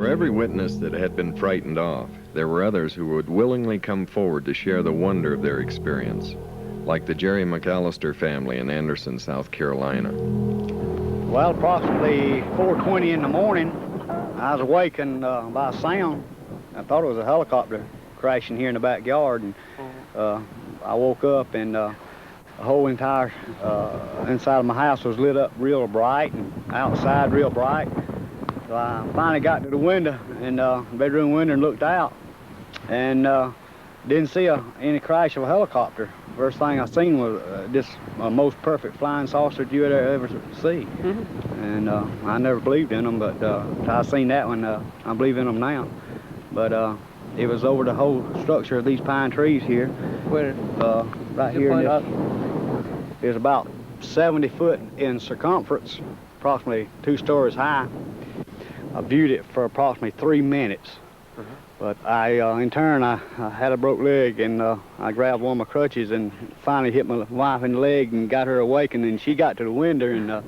For every witness that had been frightened off, there were others who would willingly come forward to share the wonder of their experience, like the Jerry McAllister family in Anderson, South Carolina. Well, approximately 4:20 in the morning, I was awakened by a sound. I thought it was a helicopter crashing here in the backyard, and I woke up and the whole entire inside of my house was lit up real bright and outside real bright. So I finally got to the window, in the bedroom window, and looked out, and didn't see any crash of a helicopter. First thing I seen was this most perfect flying saucer that you would ever see. Mm-hmm. And I never believed in them, but I seen that one, I believe in them now. But it was over the whole structure of these pine trees here. Where? Right here. It's about 70 foot in circumference, approximately 2 stories high. I viewed it for approximately 3 minutes. But in turn, I had a broke leg, and I grabbed one of my crutches and finally hit my wife in the leg and got her awakened, and she got to the window, and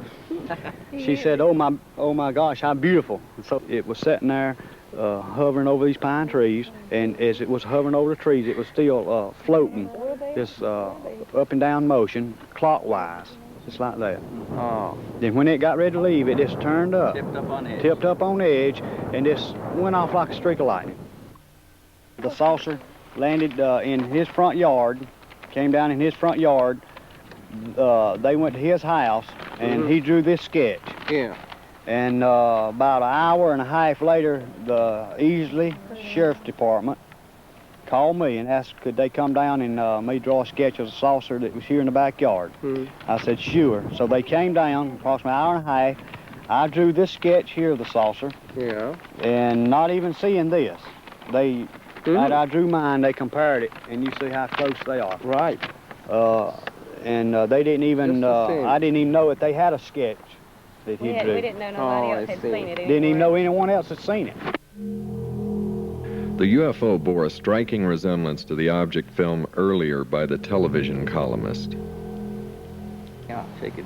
she said, oh my gosh, how beautiful. And so it was sitting there hovering over these pine trees, and as it was hovering over the trees, it was still floating, this up and down motion, clockwise, just like that. Oh. Then when it got ready to leave, it just turned up. Tipped up on edge. And just went off like a streak of lightning. The saucer landed in his front yard, came down in his front yard. They went to his house, and he drew this sketch. Yeah. And about an hour and a half later, the Easley Sheriff's Department called me and asked could they come down and me draw a sketch of the saucer that was here in the backyard. I said sure. So they came down, approximately an hour and a half. I drew this sketch here of the saucer. Yeah. And not even seeing this, I drew mine, they compared it, and you see how close they are. Right. And they didn't even, I didn't even know that they had a sketch that he drew. We didn't know nobody else had seen it. Didn't even know anyone else had seen it. The UFO bore a striking resemblance to the object filmed earlier by the television columnist. Yeah, shake it.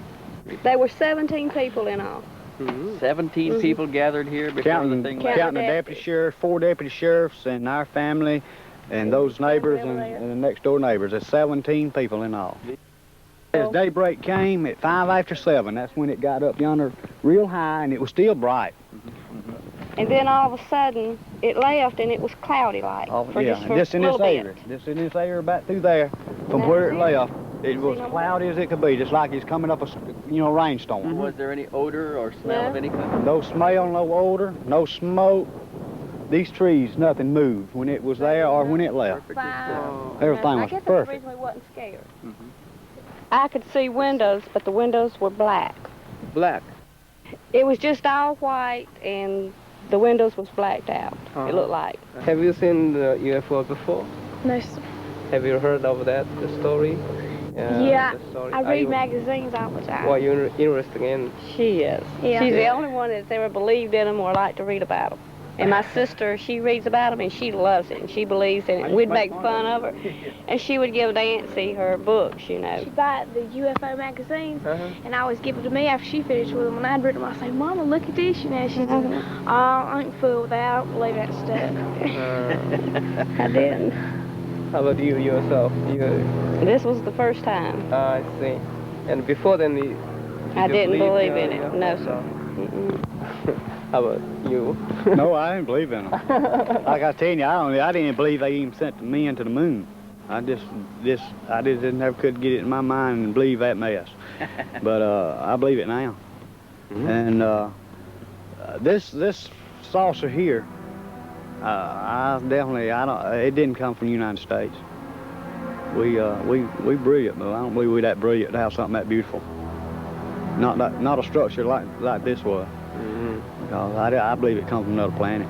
There were 17 people in all. 17 people gathered here before counting, the thing counting the deputy sheriff, 4 deputy sheriffs, and our family, and those neighbors and the next door neighbors. There's 17 people in all. As daybreak came at 7:05, that's when it got up yonder real high, and it was still bright. And then all of a sudden, it left, and it was cloudy like. Just in this area, about through there, from where it left, it was cloudy as it could be, just like it's coming up a rainstorm. Was there any odor or smell of any kind? No smell, no odor, no smoke. These trees, nothing moved when it was there or when it left. Wow. Everything was I guess that's perfect. the reason we wasn't scared. I could see windows, but the windows were black. Black? It was just all white, and the windows was blacked out, it looked like. Have you seen the UFO before? No, sir. Have you heard of that, the story? Yeah, the story? I read magazines all the time. Well, you're interested in? She is. Yeah. She's the only one that's ever believed in them or liked to read about them. And my sister, she reads about them, and she loves it, and she believes in it. We'd make fun of her, and she would give Nancy her books, you know. She'd buy the UFO magazines, and I always give it to me after she finished with them. And I'd read them, I'd say, Mama, look at this, you know. She said, oh, I ain't fooled with that. I don't believe that stuff. I didn't. How about you yourself? This was the first time. I see. And before then, I didn't believe in it. No, sir. How about you? No, I didn't believe in them. Like I tell you, I didn't believe they even sent men to the moon. I never could get it in my mind and believe that mess. But I believe it now. And this saucer here, it didn't come from the United States. We brilliant, but I don't believe we're that brilliant to have something that beautiful. Not a structure like this was. Because I believe it comes from another planet.